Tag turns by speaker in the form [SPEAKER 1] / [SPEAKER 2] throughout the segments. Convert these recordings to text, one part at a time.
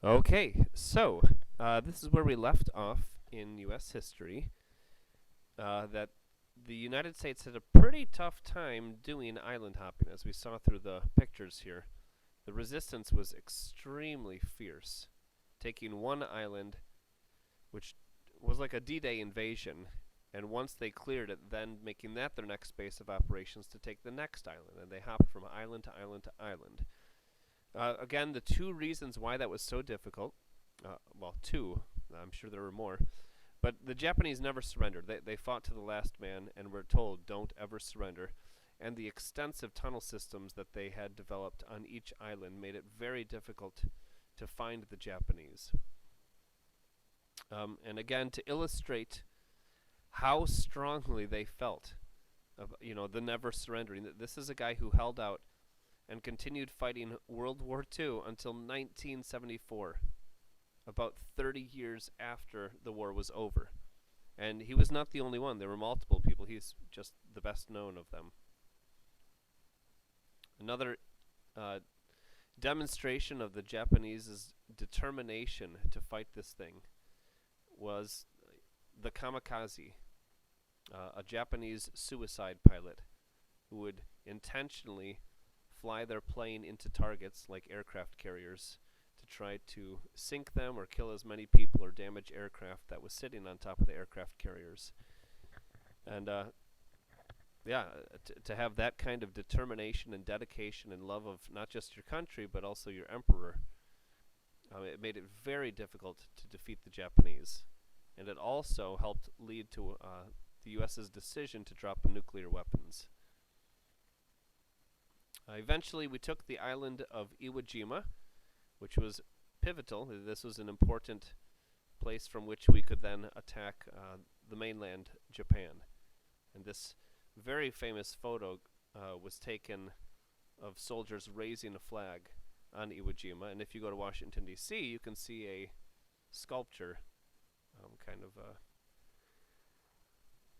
[SPEAKER 1] Okay, so this is where we left off in U.S. history. That the United States had a pretty tough time doing island hopping, as we saw through the pictures here. The resistance was extremely fierce, taking one island, which was like a D-Day invasion, and once they cleared it, then making that their next base of operations to take the next island, and they hopped from island to island to island. Again, the two reasons why that was so difficult, well, two, I'm sure there were more, but the Japanese never surrendered. They fought to the last man and were told, don't ever surrender. And the extensive tunnel systems that they had developed on each island made it very difficult to find the Japanese. And again, to illustrate how strongly they felt, the never surrendering. This is a guy who held out and continued fighting World War II until 1974, about 30 years after the war was over. And he was not the only one. There were multiple people. He's just the best known of them. Another demonstration of the Japanese's determination to fight this thing was the Kamikaze, a Japanese suicide pilot who would intentionally fly their plane into targets like aircraft carriers to try to sink them or kill as many people or damage aircraft that was sitting on top of the aircraft carriers. And to have that kind of determination and dedication and love of not just your country but also your emperor, it made it very difficult to defeat the Japanese. And it also helped lead to the U.S.'s decision to drop the nuclear weapons. Eventually, we took the island of Iwo Jima, which was pivotal. This was an important place from which we could then attack the mainland Japan. And this very famous photo was taken of soldiers raising a flag on Iwo Jima. And if you go to Washington, D.C., you can see a sculpture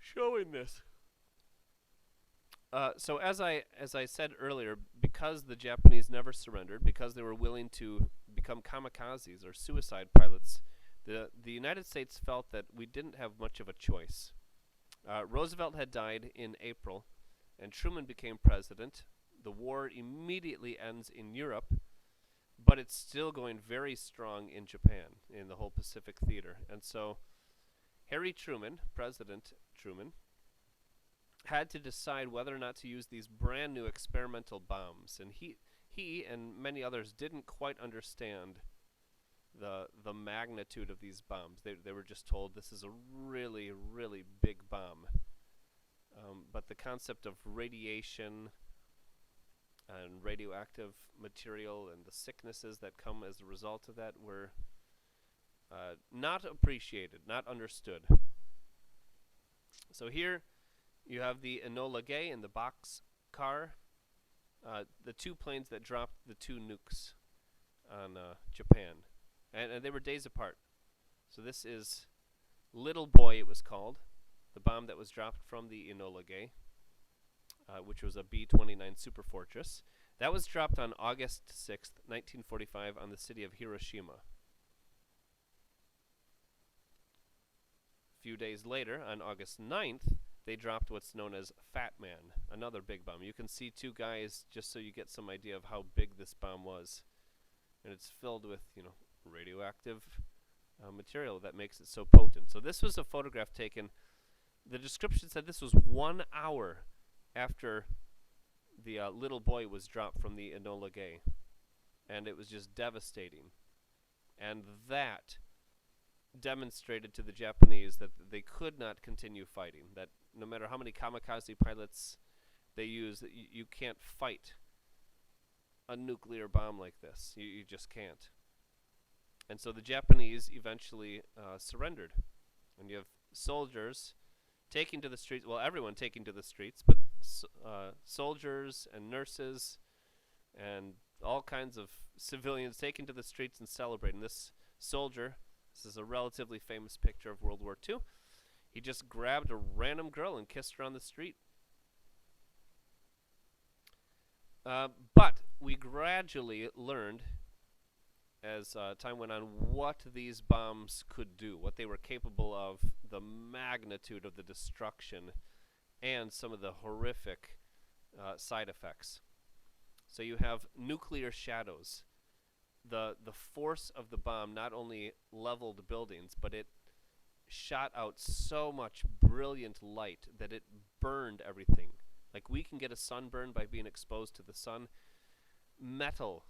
[SPEAKER 1] showing this. So as I said earlier, because the Japanese never surrendered, because they were willing to become kamikazes or suicide pilots, the United States felt that we didn't have much of a choice. Roosevelt had died in April, and Truman became president. The war immediately ends in Europe, but it's still going very strong in Japan, in the whole Pacific theater. And so Harry Truman, President Truman, had to decide whether or not to use these brand new experimental bombs. And he and many others didn't quite understand the magnitude of these bombs. They were just told this is a really, really big bomb. But the concept of radiation and radioactive material and the sicknesses that come as a result of that were not appreciated, not understood. So here you have the Enola Gay and the Boxcar, the two planes that dropped the two nukes on Japan. And they were days apart. So this is Little Boy, it was called, the bomb that was dropped from the Enola Gay, which was a B-29 Superfortress. That was dropped on August 6th, 1945, on the city of Hiroshima. A few days later, on August 9th, they dropped what's known as Fat Man, another big bomb. You can see two guys just so you get some idea of how big this bomb was. And it's filled with, radioactive material that makes it so potent. So this was a photograph taken. The description said this was 1 hour after the Little Boy was dropped from the Enola Gay. And it was just devastating. And that demonstrated to the Japanese that they could not continue fighting, that no matter how many kamikaze pilots they use, you can't fight a nuclear bomb like this. You just can't. And so the Japanese eventually surrendered. And you have soldiers taking to the streets, well, everyone taking to the streets, but soldiers and nurses and all kinds of civilians taking to the streets and celebrating. This soldier, this is a relatively famous picture of World War II, he just grabbed a random girl and kissed her on the street. But we gradually learned as time went on, what these bombs could do, what they were capable of, the magnitude of the destruction, and some of the horrific side effects. So you have nuclear shadows. The force of the bomb not only leveled buildings, but it shot out so much brilliant light that it burned everything. Like, we can get a sunburn by being exposed to the sun. Metal,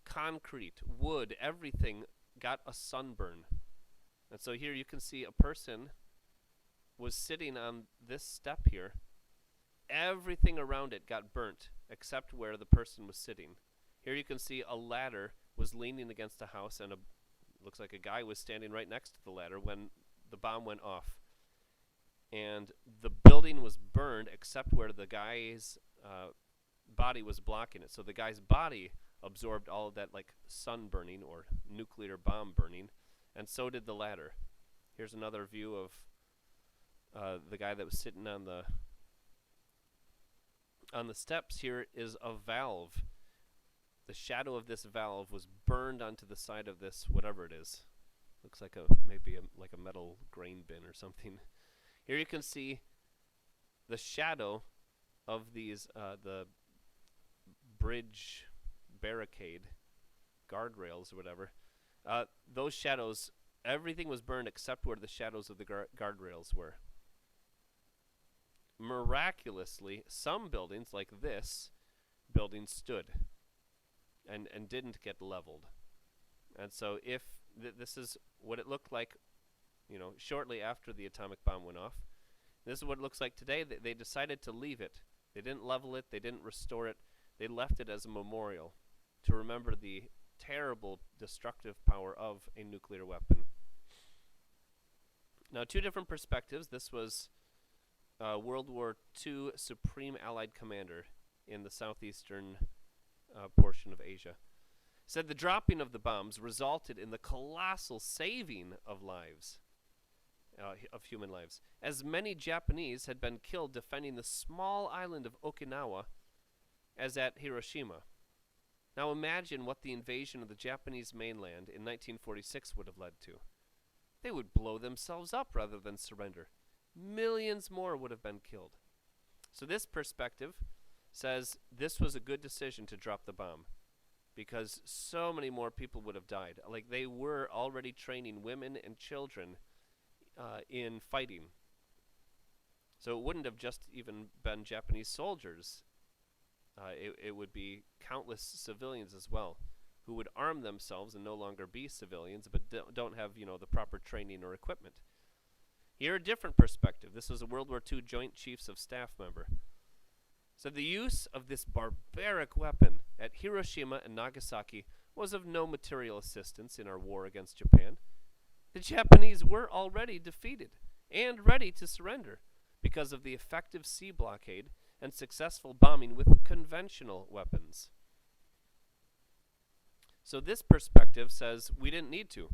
[SPEAKER 1] concrete, wood, everything got a sunburn. And so here you can see a person was sitting on this step here. Everything around it got burnt except where the person was sitting. Here you can see a ladder was leaning against a house, and looks like a guy was standing right next to the ladder when the bomb went off. And the building was burned except where the guy's body was blocking it. So the guy's body absorbed all of that, like, sun burning or nuclear bomb burning, and so did the ladder. Here's another view of the guy that was sitting on the steps. Here is a valve. The shadow of this valve was burned onto the side of this, whatever it is. Looks like maybe a metal grain bin or something. Here you can see the shadow of these the bridge barricade guardrails or whatever. Those shadows, everything was burned except where the shadows of the guardrails were. Miraculously, some buildings, like this building, stood and didn't get leveled. And so if this is what it looked like, shortly after the atomic bomb went off, this is what it looks like today. They decided to leave it. They didn't level it. They didn't restore it. They left it as a memorial to remember the terrible destructive power of a nuclear weapon. Now, two different perspectives. This was World War II Supreme Allied Commander in the southeastern portion of Asia. Said the dropping of the bombs resulted in the colossal saving of lives, of human lives, as many Japanese had been killed defending the small island of Okinawa as at Hiroshima. Now imagine what the invasion of the Japanese mainland in 1946 would have led to. They would blow themselves up rather than surrender. Millions more would have been killed. So this perspective says this was a good decision to drop the bomb, because so many more people would have died. Like, they were already training women and children in fighting. So it wouldn't have just even been Japanese soldiers. It would be countless civilians as well, who would arm themselves and no longer be civilians, but don't have, the proper training or equipment. Here, a different perspective. This was a World War II Joint Chiefs of Staff member. So the use of this barbaric weapon at Hiroshima and Nagasaki was of no material assistance in our war against Japan. The Japanese were already defeated and ready to surrender because of the effective sea blockade and successful bombing with conventional weapons. So this perspective says we didn't need to.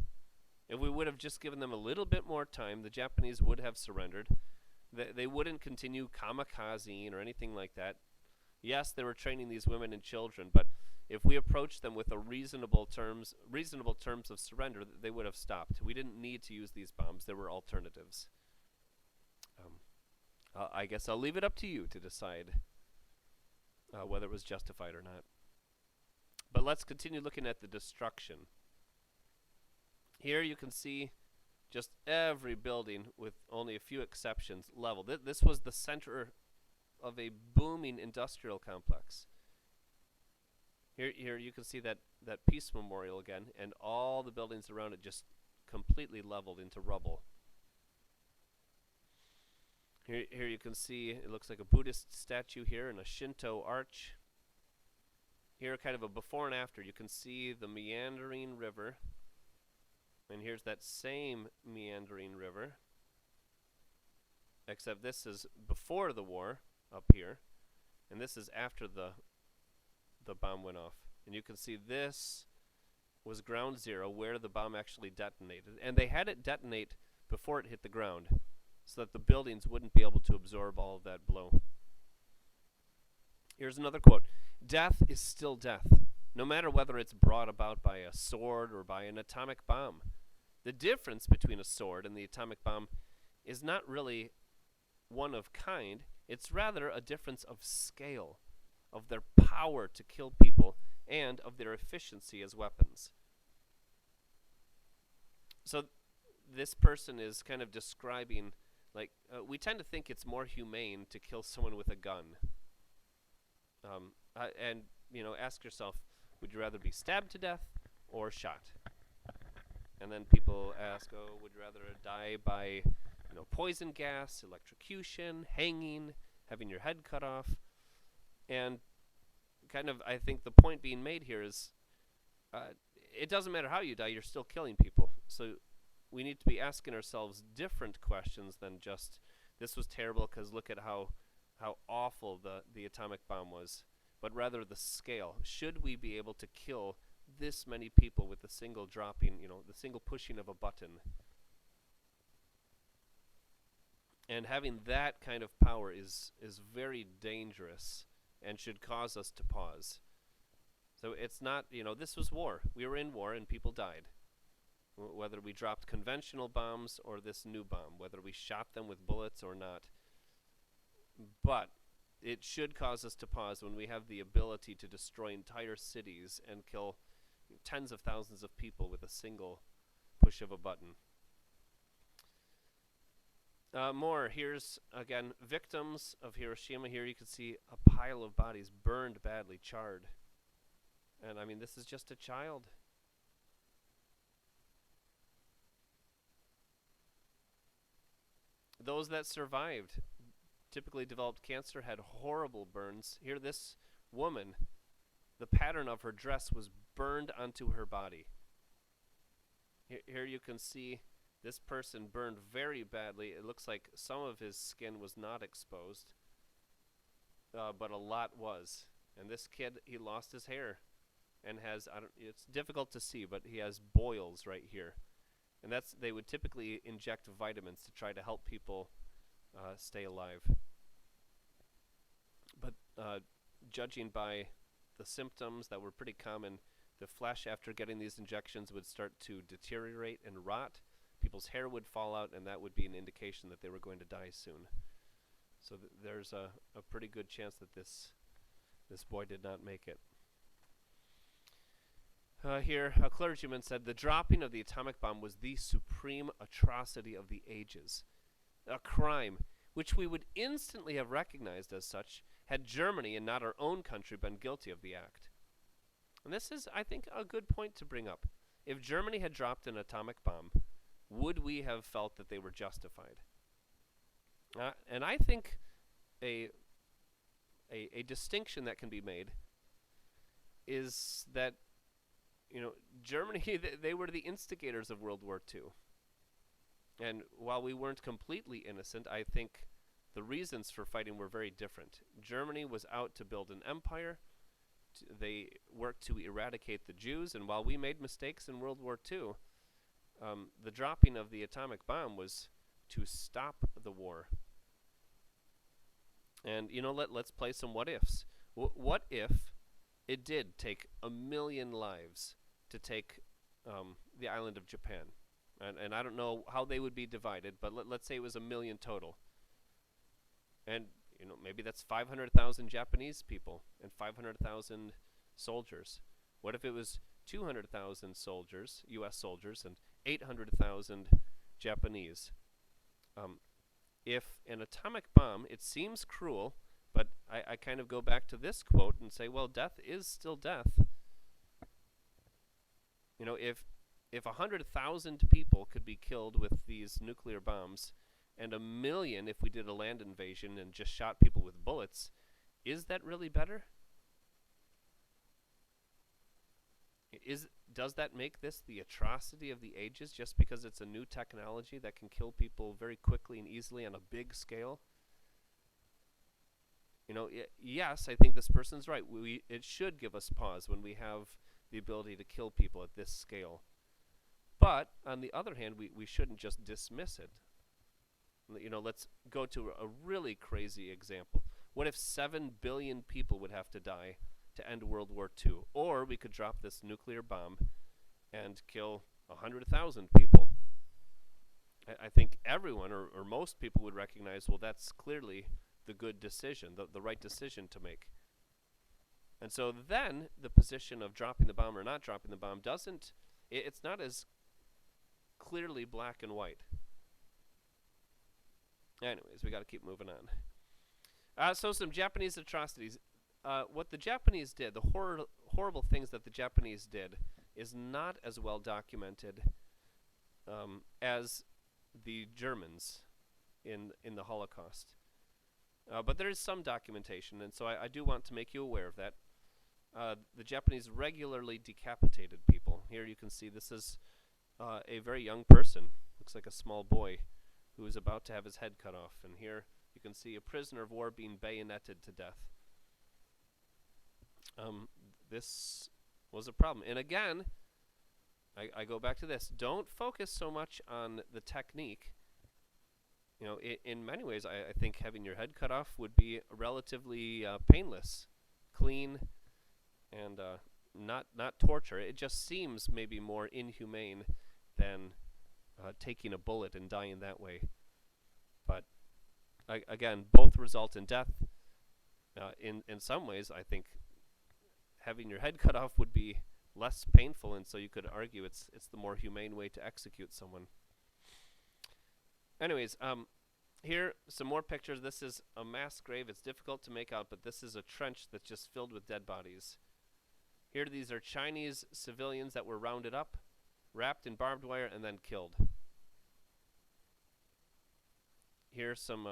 [SPEAKER 1] If we would have just given them a little bit more time, the Japanese would have surrendered. They wouldn't continue kamikaze or anything like that. Yes, they were training these women and children, but if we approached them with a reasonable terms of surrender, they would have stopped. We didn't need to use these bombs. There were alternatives. I guess I'll leave it up to you to decide whether it was justified or not. But let's continue looking at the destruction. Here you can see just every building, with only a few exceptions, leveled. This was the center of a booming industrial complex. Here you can see that peace memorial again, and all the buildings around it just completely leveled into rubble. Here you can see, it looks like a Buddhist statue here and a Shinto arch. Here, kind of a before and after, you can see the meandering river. And here's that same meandering river, except this is before the war up here, and this is after the bomb went off. And you can see this was ground zero, where the bomb actually detonated. And they had it detonate before it hit the ground, so that the buildings wouldn't be able to absorb all of that blow. Here's another quote. "Death is still death. no matter whether it's brought about by a sword or by an atomic bomb. The difference between a sword and the atomic bomb is not really one of kind, it's rather a difference of scale, of their power to kill people, and of their efficiency as weapons. So this person is kind of describing, like, we tend to think it's more humane to kill someone with a gun. And, ask yourself, would you rather be stabbed to death or shot? And then people ask, oh, would you rather die by, poison gas, electrocution, hanging, having your head cut off? And kind of, I think the point being made here is, it doesn't matter how you die, you're still killing people. So we need to be asking ourselves different questions than just, this was terrible because look at how awful the atomic bomb was, but rather the scale. Should we be able to kill this many people with the single dropping, the single pushing of a button? And having that kind of power is very dangerous and should cause us to pause. So it's not, this was war. We were in war and people died. Whether we dropped conventional bombs or this new bomb, whether we shot them with bullets or not. But it should cause us to pause when we have the ability to destroy entire cities and kill tens of thousands of people with a single push of a button. More, here's, again, victims of Hiroshima. Here you can see a pile of bodies burned badly, charred. And, I mean, this is just a child. Those that survived typically developed cancer, had horrible burns. Here, this woman, the pattern of her dress was burned onto her body. Here you can see this person burned very badly. It looks like some of his skin was not exposed, but a lot was. And this kid, he lost his hair and has, it's difficult to see, but he has boils right here. And they would typically inject vitamins to try to help people stay alive. But judging by the symptoms that were pretty common, the flesh after getting these injections would start to deteriorate and rot. People's hair would fall out, and that would be an indication that they were going to die soon. So there's a pretty good chance that this boy did not make it. Here, a clergyman said, the dropping of the atomic bomb was the supreme atrocity of the ages. A crime which we would instantly have recognized as such had Germany and not our own country been guilty of the act. And this is, I think, a good point to bring up. If Germany had dropped an atomic bomb, would we have felt that they were justified? And I think a distinction that can be made is that, Germany, they were the instigators of World War II. And while we weren't completely innocent, I think the reasons for fighting were very different. Germany was out to build an empire. They worked to eradicate the Jews, and while we made mistakes in World War II, the dropping of the atomic bomb was to stop the war. And, let's play some what ifs. What if it did take 1 million lives to take the island of Japan? And I don't know how they would be divided, but let's say it was 1 million total. And, maybe that's 500,000 Japanese people and 500,000 soldiers. What if it was 200,000 soldiers, U.S. soldiers, and 800,000 Japanese? If an atomic bomb, it seems cruel, but I kind of go back to this quote and say, well, death is still death. If 100,000 people could be killed with these nuclear bombs, and 1 million if we did a land invasion and just shot people with bullets, is that really better? Does that make this the atrocity of the ages just because it's a new technology that can kill people very quickly and easily on a big scale? Yes, I think this person's right. It should give us pause when we have the ability to kill people at this scale. But, on the other hand, we shouldn't just dismiss it. Let's go to a really crazy example. What if 7 billion people would have to die to end World War II. Or we could drop this nuclear bomb and kill 100,000 people. I think everyone or most people would recognize, well, that's clearly the good decision, the right decision to make. And so then the position of dropping the bomb or not dropping the bomb it's not as clearly black and white. Anyways, we got to keep moving on. So some Japanese atrocities. What the Japanese did, the horrible things that the Japanese did, is not as well documented as the Germans in the Holocaust. But there is some documentation, and so I do want to make you aware of that. The Japanese regularly decapitated people. Here you can see this is a very young person. Looks like a small boy who is about to have his head cut off. And here you can see a prisoner of war being bayoneted to death. This was a problem. And again, I go back to this. Don't focus so much on the technique. You know, in many ways, I think having your head cut off would be relatively painless, clean, and not torture. It just seems maybe more inhumane than taking a bullet and dying that way. But again, both result in death. In some ways, I think having your head cut off would be less painful, and so you could argue it's the more humane way to execute someone. Anyways, here some more pictures. This is a mass grave. It's difficult to make out, but this is a trench that's just filled with dead bodies. Here these are Chinese civilians that were rounded up, wrapped in barbed wire, and then killed. Here's some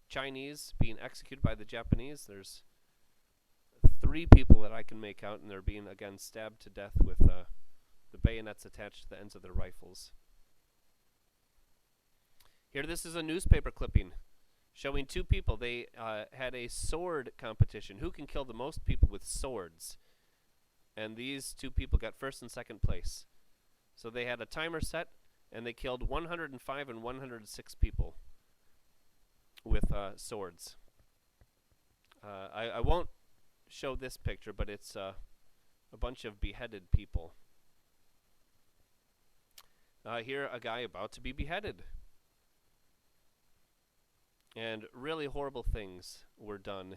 [SPEAKER 1] Chinese being executed by the Japanese. There's 3 people that I can make out, and they're being, again, stabbed to death with the bayonets attached to the ends of their rifles. Here, this is a newspaper clipping showing 2 people. They had a sword competition. Who can kill the most people with swords? And these 2 people got first and second place. So they had a timer set, and they killed 105 and 106 people with swords. I won't show this picture, but it's a bunch of beheaded people. Here, a guy about to be beheaded. And really horrible things were done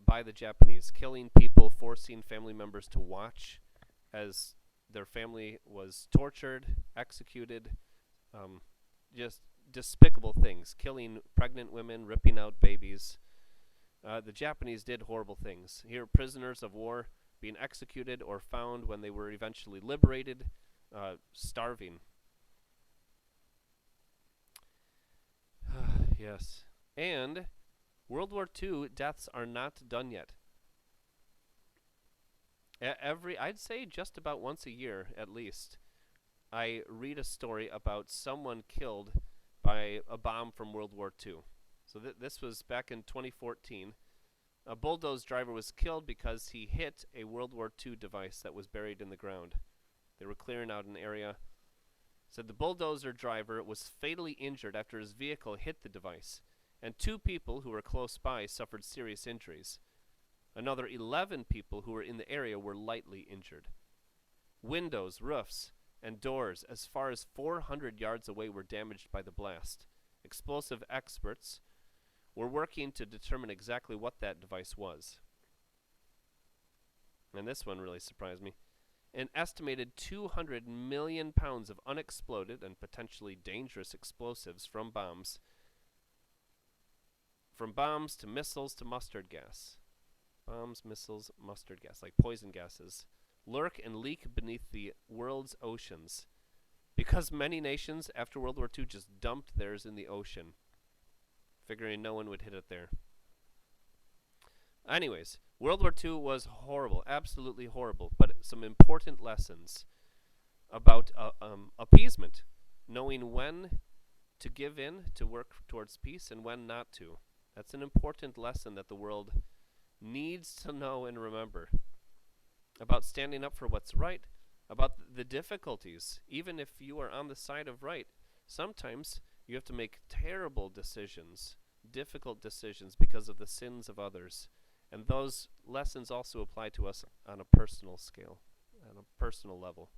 [SPEAKER 1] by the Japanese, killing people, forcing family members to watch as their family was tortured, executed, just despicable things, killing pregnant women, ripping out babies. The Japanese did horrible things. Here, prisoners of war being executed or found when they were eventually liberated, starving. Yes. And World War II deaths are not done yet. I'd say just about once a year at least, I read a story about someone killed by a bomb from World War II. So this was back in 2014. A bulldoze driver was killed because he hit a World War II device that was buried in the ground. They were clearing out an area. Said the bulldozer driver was fatally injured after his vehicle hit the device, and 2 people who were close by suffered serious injuries. Another 11 people who were in the area were lightly injured. Windows, roofs, and doors as far as 400 yards away were damaged by the blast. Explosive experts were working to determine exactly what that device was. And this one really surprised me. An estimated 200 million pounds of unexploded and potentially dangerous explosives from bombs to missiles to mustard gas. Bombs, missiles, mustard gas, like poison gases, lurk and leak beneath the world's oceans because many nations after World War II just dumped theirs in the ocean, figuring no one would hit it there. Anyways, World War II was horrible, absolutely horrible, but some important lessons about appeasement, knowing when to give in to work towards peace and when not to. That's an important lesson that the world needs to know and remember about standing up for what's right, about the difficulties. Even if you are on the side of right, sometimes you have to make terrible decisions, difficult decisions because of the sins of others. And those lessons also apply to us on a personal scale, on a personal level.